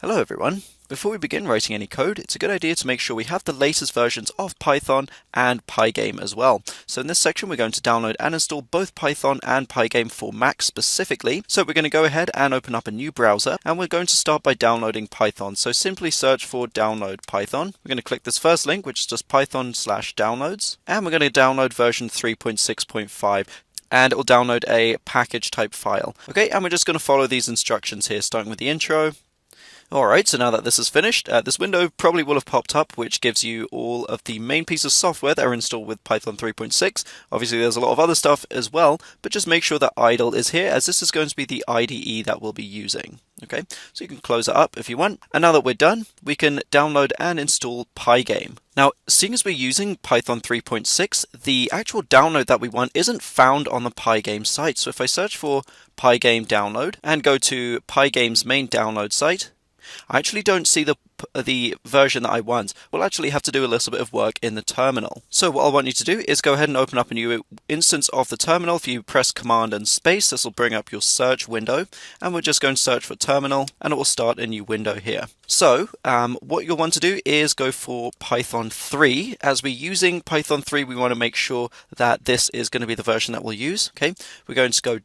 Hello everyone. Before we begin writing any code, it's a good idea to make sure we have the latest versions of Python and Pygame as well. So in this section we're going to download and install both Python and Pygame for Mac specifically. So we're going to go ahead and open up a new browser, and we're going to start by downloading Python. So simply search for download Python. We're going to click this first link, which is just python/downloads, and we're going to download version 3.6.5. and it will download a package type file. Okay, and we're just going to follow these instructions here, starting with the intro. Alright, so now that this is finished, this window probably will have popped up, which gives you all of the main pieces of software that are installed with Python 3.6. Obviously there's a lot of other stuff as well, but just make sure that idle is here, as this is going to be the IDE that we'll be using. Okay, so you can close it up if you want. And now that we're done, we can download and install Pygame. Now, seeing as we're using Python 3.6, the actual download that we want isn't found on the Pygame site. So if I search for Pygame download and go to Pygame's main download site, I actually don't see the version that I want. We'll actually have to do a little bit of work in the terminal. So what I want you to do is go ahead and open up a new instance of the terminal. If you press Command and space, this will bring up your search window, and we're just going to search for terminal, and it will start a new window here. So what you'll want to do is go for Python 3. As we're using Python 3, we want to make sure that this is going to be the version that we'll use. Okay, we're going to go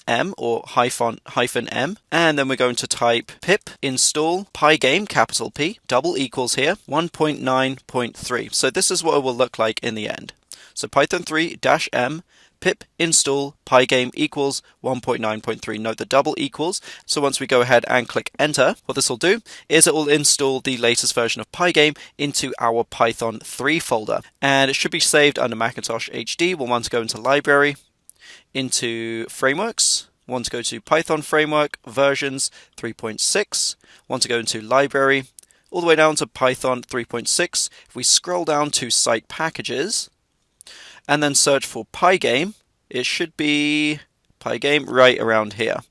-M or hyphen M, and then we're going to type pip install pygame, capital P, double equals here, 1.9.3. So this is what it will look like in the end. So Python 3 -M pip install pygame equals 1.9.3. Note the double equals. So once we go ahead and click enter, what this will do is it will install the latest version of Pygame into our Python 3 folder, and it should be saved under Macintosh HD. We'll want to go into library, into frameworks, want to go to Python framework versions 3.6, want to go into library, all the way down to Python 3.6. If we scroll down to site packages and then search for Pygame, it should be Pygame right around here.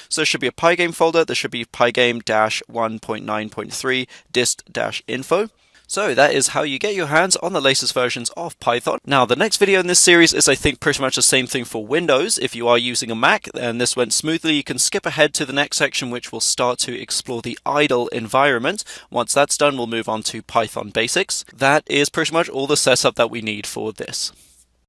So there should be a Pygame folder, there should be Pygame-1.9.3 dist-info. So that is how you get your hands on the latest versions of Python. Now the next video in this series is, I think, pretty much the same thing for Windows. If you are using a Mac and this went smoothly, you can skip ahead to the next section, which will start to explore the idle environment. Once that's done, we'll move on to Python basics. That is pretty much all the setup that we need for this.